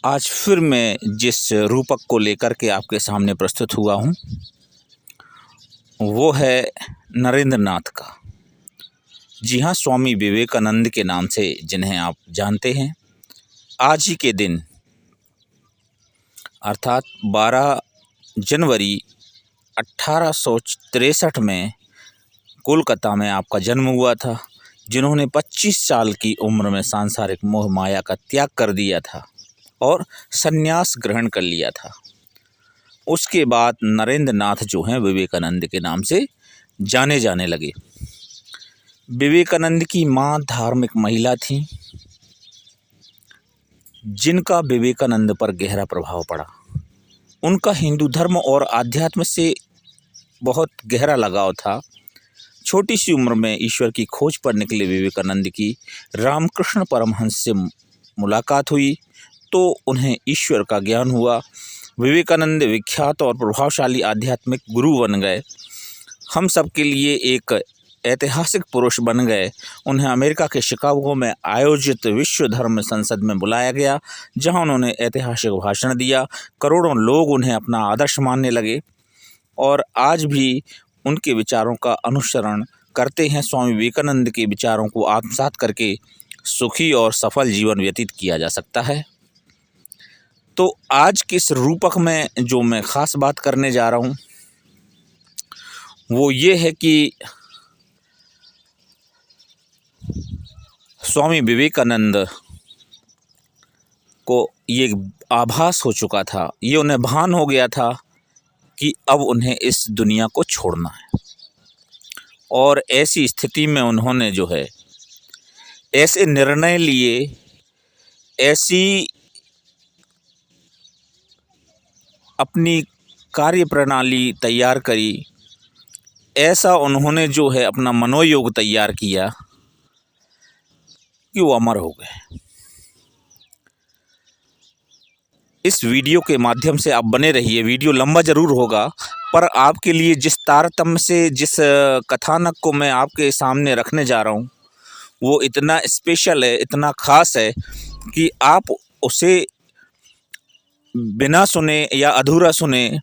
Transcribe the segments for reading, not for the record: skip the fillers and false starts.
आज फिर मैं जिस रूपक को लेकर के आपके सामने प्रस्तुत हुआ हूँ वो है नरेंद्र नाथ का। जी हाँ, स्वामी विवेकानंद के नाम से जिन्हें आप जानते हैं। आज ही के दिन अर्थात 12 जनवरी 1863 में कोलकाता में आपका जन्म हुआ था, जिन्होंने 25 साल की उम्र में सांसारिक मोह माया का त्याग कर दिया था और संन्यास ग्रहण कर लिया था। उसके बाद नरेंद्र नाथ जो हैं विवेकानंद के नाम से जाने जाने लगे। विवेकानंद की माँ धार्मिक महिला थीं, जिनका विवेकानंद पर गहरा प्रभाव पड़ा। उनका हिंदू धर्म और अध्यात्म से बहुत गहरा लगाव था। छोटी सी उम्र में ईश्वर की खोज पर निकले विवेकानंद की रामकृष्ण परमहंस से मुलाकात हुई तो उन्हें ईश्वर का ज्ञान हुआ। विवेकानंद विख्यात और प्रभावशाली आध्यात्मिक गुरु बन गए। हम सब के लिए एक ऐतिहासिक पुरुष बन गए। उन्हें अमेरिका के शिकागो में आयोजित विश्व धर्म संसद में बुलाया गया, जहां उन्होंने ऐतिहासिक भाषण दिया। करोड़ों लोग उन्हें अपना आदर्श मानने लगे और आज भी उनके विचारों का अनुसरण करते हैं। स्वामी विवेकानंद के विचारों को आत्मसात करके सुखी और सफल जीवन व्यतीत किया जा सकता है। तो आज के इस रूपक में जो मैं ख़ास बात करने जा रहा हूँ वो ये है कि स्वामी विवेकानंद को ये आभास हो चुका था, ये उन्हें भान हो गया था कि अब उन्हें इस दुनिया को छोड़ना है। और ऐसी स्थिति में उन्होंने जो है ऐसे निर्णय लिए, ऐसी अपनी कार्य प्रणाली तैयार करी, ऐसा उन्होंने जो है अपना मनोयोग तैयार किया कि वो अमर हो गए। इस वीडियो के माध्यम से आप बने रहिए। वीडियो लंबा ज़रूर होगा, पर आपके लिए जिस तारतम्य से जिस कथानक को मैं आपके सामने रखने जा रहा हूँ वो इतना स्पेशल है, इतना ख़ास है कि आप उसे बिना सुने या अधूरा सुने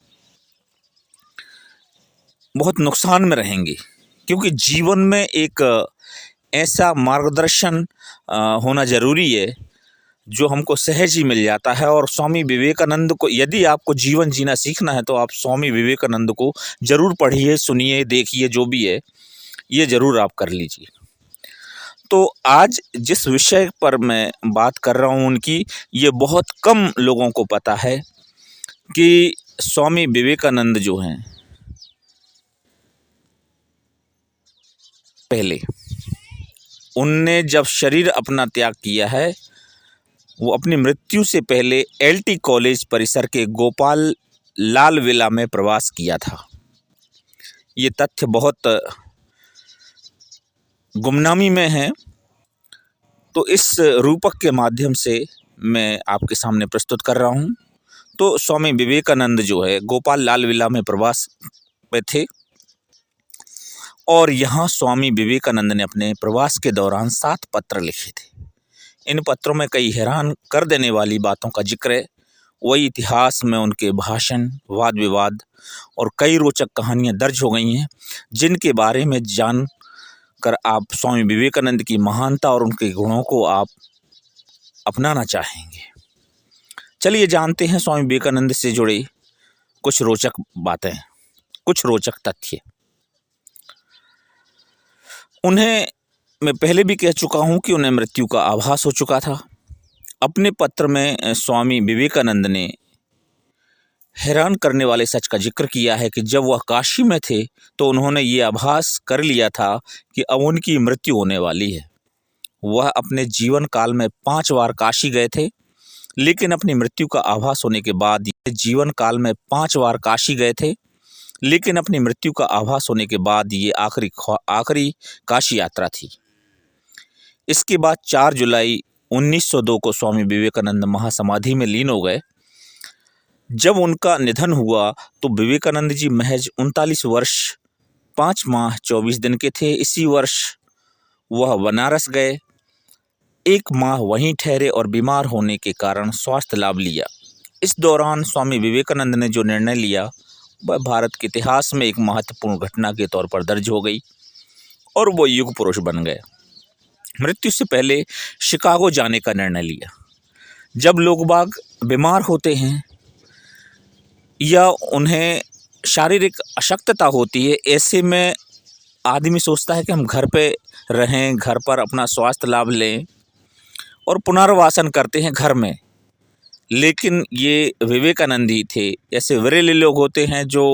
बहुत नुकसान में रहेंगे। क्योंकि जीवन में एक ऐसा मार्गदर्शन होना ज़रूरी है जो हमको सहज ही मिल जाता है। और स्वामी विवेकानंद को, यदि आपको जीवन जीना सीखना है तो आप स्वामी विवेकानंद को ज़रूर पढ़िए, सुनिए, देखिए, जो भी है ये ज़रूर आप कर लीजिए। तो आज जिस विषय पर मैं बात कर रहा हूँ उनकी, ये बहुत कम लोगों को पता है कि स्वामी विवेकानंद जो हैं पहले उनने जब शरीर अपना त्याग किया है वो अपनी मृत्यु से पहले एलटी कॉलेज परिसर के गोपाल लाल विला में प्रवास किया था। ये तथ्य बहुत गुमनामी में है, तो इस रूपक के माध्यम से मैं आपके सामने प्रस्तुत कर रहा हूँ। तो स्वामी विवेकानंद जो है गोपाल लाल विला में प्रवास में थे और यहाँ स्वामी विवेकानंद ने अपने प्रवास के दौरान 7 पत्र लिखे थे। इन पत्रों में कई हैरान कर देने वाली बातों का जिक्र है। वही इतिहास में उनके भाषण, वाद विवाद और कई रोचक कहानियाँ दर्ज हो गई हैं, जिनके बारे में जान कर आप स्वामी विवेकानंद की महानता और उनके गुणों को आप अपनाना चाहेंगे। चलिए जानते हैं स्वामी विवेकानंद से जुड़ी कुछ रोचक बातें, कुछ रोचक तथ्य। उन्हें मैं पहले भी कह चुका हूँ कि उन्हें मृत्यु का आभास हो चुका था। अपने पत्र में स्वामी विवेकानंद ने हैरान करने वाले सच का जिक्र किया है कि जब वह काशी में थे तो उन्होंने ये आभास कर लिया था कि अब उनकी मृत्यु होने वाली है। वह अपने जीवन काल में 5 बार काशी गए थे, लेकिन अपनी मृत्यु का आभास होने के बाद ये आखिरी काशी यात्रा थी। इसके बाद 4 जुलाई 1902 को स्वामी विवेकानंद महासमाधि में लीन हो गए। जब उनका निधन हुआ तो विवेकानंद जी महज 39 वर्ष 5 माह 24 दिन के थे। इसी वर्ष वह बनारस गए 1 माह वहीं ठहरे और बीमार होने के कारण स्वास्थ्य लाभ लिया। इस दौरान स्वामी विवेकानंद ने जो निर्णय लिया वह भारत के इतिहास में एक महत्वपूर्ण घटना के तौर पर दर्ज हो गई और वो युग पुरुष बन गए। मृत्यु से पहले शिकागो जाने का निर्णय लिया। जब लोग बाग बीमार होते हैं या उन्हें शारीरिक अशक्तता होती है, ऐसे में आदमी सोचता है कि हम घर पे रहें, घर पर अपना स्वास्थ्य लाभ लें और पुनर्वासन करते हैं घर में। लेकिन ये विवेकानंद ही थे। ऐसे विरले लोग होते हैं जो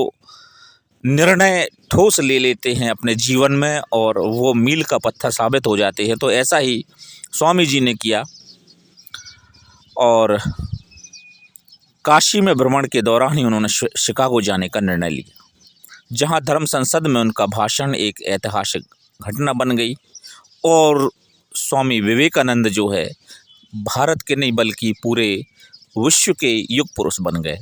निर्णय ठोस ले लेते हैं अपने जीवन में और वो मील का पत्थर साबित हो जाते हैं। तो ऐसा ही स्वामी जी ने किया और काशी में भ्रमण के दौरान ही उन्होंने शिकागो जाने का निर्णय लिया, जहां धर्म संसद में उनका भाषण एक ऐतिहासिक घटना बन गई और स्वामी विवेकानंद जो है भारत के नहीं बल्कि पूरे विश्व के युग पुरुष बन गए।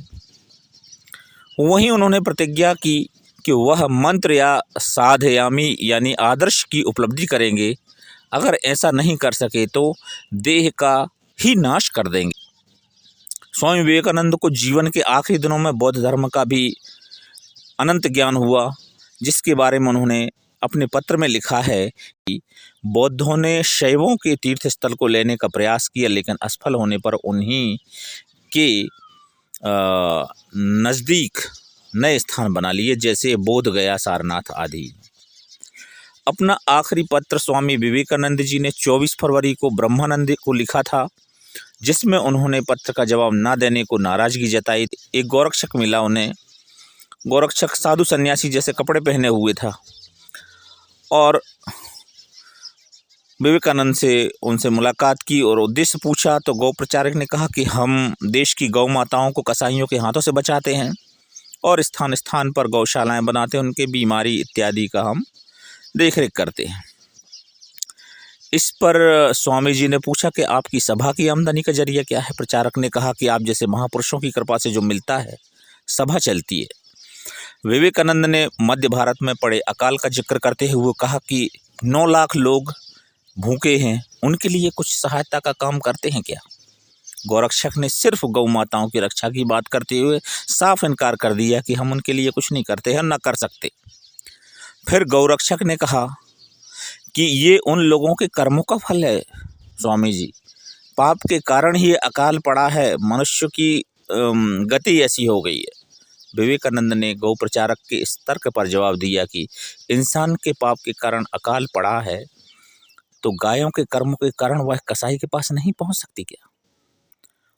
वहीं उन्होंने प्रतिज्ञा की कि वह मंत्र या साधयामी यानी आदर्श की उपलब्धि करेंगे। अगर ऐसा नहीं कर सके तो देह का ही नाश कर देंगे। स्वामी विवेकानंद को जीवन के आखिरी दिनों में बौद्ध धर्म का भी अनंत ज्ञान हुआ, जिसके बारे में उन्होंने अपने पत्र में लिखा है कि बौद्धों ने शैवों के तीर्थ स्थल को लेने का प्रयास किया, लेकिन असफल होने पर उन्हीं के नज़दीक नए स्थान बना लिए, जैसे बोध गया, सारनाथ आदि। अपना आखिरी पत्र स्वामी विवेकानंद जी ने 24 फरवरी को ब्रह्मानंद को लिखा था, जिसमें उन्होंने पत्र का जवाब ना देने को नाराज़गी जताई। एक गौरक्षक मिला उन्हें। गौरक्षक साधु सन्यासी जैसे कपड़े पहने हुए था और विवेकानंद से उनसे मुलाकात की और उद्देश्य पूछा तो गौ प्रचारक ने कहा कि हम देश की गौ माताओं को कसाईयों के हाथों से बचाते हैं और स्थान स्थान पर गौशालाएं बनाते हैं, उनके बीमारी इत्यादि का हम देखरेख करते हैं। इस पर स्वामी जी ने पूछा कि आपकी सभा की आमदनी का जरिया क्या है। प्रचारक ने कहा कि आप जैसे महापुरुषों की कृपा से जो मिलता है सभा चलती है। विवेकानंद ने मध्य भारत में पड़े अकाल का जिक्र करते हुए कहा कि 9 लाख लोग भूखे हैं, उनके लिए कुछ सहायता का काम करते हैं क्या। गौरक्षक ने सिर्फ गौ माताओं की रक्षा की बात करते हुए साफ इनकार कर दिया कि हम उनके लिए कुछ नहीं करते हैं, न कर सकते। फिर गौरक्षक ने कहा कि ये उन लोगों के कर्मों का फल है स्वामी जी, पाप के कारण ही अकाल पड़ा है, मनुष्य की गति ऐसी हो गई है। विवेकानंद ने गौ प्रचारक के इस तर्क पर जवाब दिया कि इंसान के पाप के कारण अकाल पड़ा है तो गायों के कर्मों के कारण वह कसाई के पास नहीं पहुंच सकती क्या।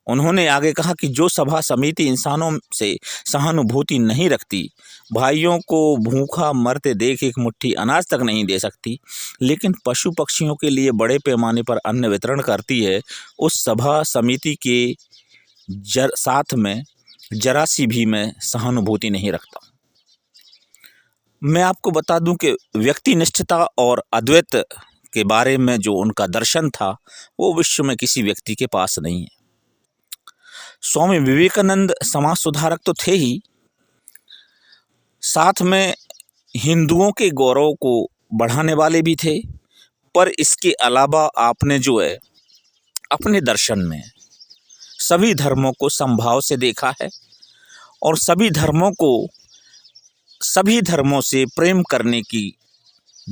उन्होंने आगे कहा कि जो सभा समिति इंसानों से सहानुभूति नहीं रखती, भाइयों को भूखा मरते देख एक मुट्ठी अनाज तक नहीं दे सकती, लेकिन पशु पक्षियों के लिए बड़े पैमाने पर अन्न वितरण करती है, उस सभा समिति के साथ में जरा सी भी मैं सहानुभूति नहीं रखता। मैं आपको बता दूं कि व्यक्तिनिष्ठता और अद्वैत के बारे में जो उनका दर्शन था वो विश्व में किसी व्यक्ति के पास नहीं है। स्वामी विवेकानंद समाज सुधारक तो थे ही, साथ में हिंदुओं के गौरव को बढ़ाने वाले भी थे। पर इसके अलावा आपने जो है अपने दर्शन में सभी धर्मों को समभाव से देखा है और सभी धर्मों से प्रेम करने की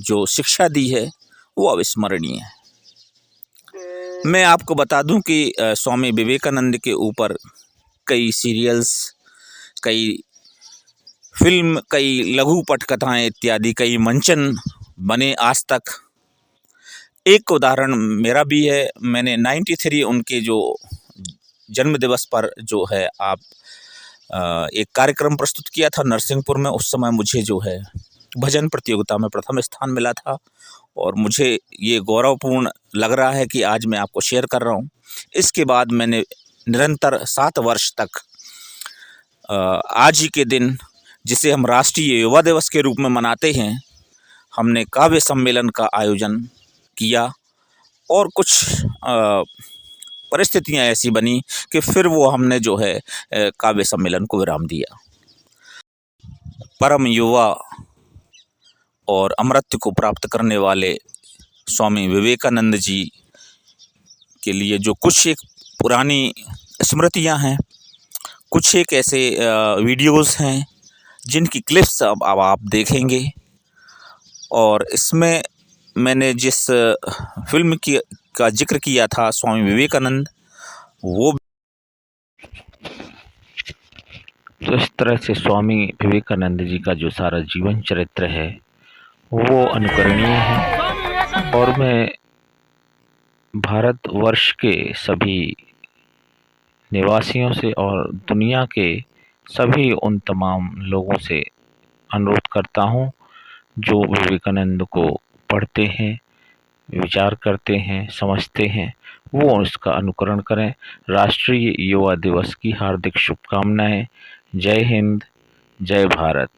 जो शिक्षा दी है वो अविस्मरणीय है। मैं आपको बता दूं कि स्वामी विवेकानंद के ऊपर कई सीरियल्स, कई फिल्म, कई लघु पटकथाएँ इत्यादि कई मंचन बने आज तक। एक उदाहरण मेरा भी है। मैंने 93 उनके जो जन्म दिवस पर जो है एक कार्यक्रम प्रस्तुत किया था नरसिंहपुर में। उस समय मुझे जो है भजन प्रतियोगिता में प्रथम स्थान मिला था और मुझे ये गौरवपूर्ण लग रहा है कि आज मैं आपको शेयर कर रहा हूँ। इसके बाद मैंने निरंतर 7 वर्ष तक आज ही के दिन, जिसे हम राष्ट्रीय युवा दिवस के रूप में मनाते हैं, हमने काव्य सम्मेलन का आयोजन किया और कुछ परिस्थितियां ऐसी बनी कि फिर वो हमने जो है काव्य सम्मेलन को विराम दिया। परम युवा और अमरत्व को प्राप्त करने वाले स्वामी विवेकानंद जी के लिए जो कुछ एक पुरानी स्मृतियां हैं, कुछ एक ऐसे वीडियोस हैं जिनकी क्लिप्स अब आप देखेंगे। और इसमें मैंने जिस फिल्म की का जिक्र किया था स्वामी विवेकानंद, वो तो इस तरह से स्वामी विवेकानंद जी का जो सारा जीवन चरित्र है वो अनुकरणीय है। और मैं भारतवर्ष के सभी निवासियों से और दुनिया के सभी उन तमाम लोगों से अनुरोध करता हूँ जो विवेकानंद को पढ़ते हैं, विचार करते हैं, समझते हैं, वो उसका अनुकरण करें। राष्ट्रीय युवा दिवस की हार्दिक शुभकामनाएं। जय हिंद, जय भारत।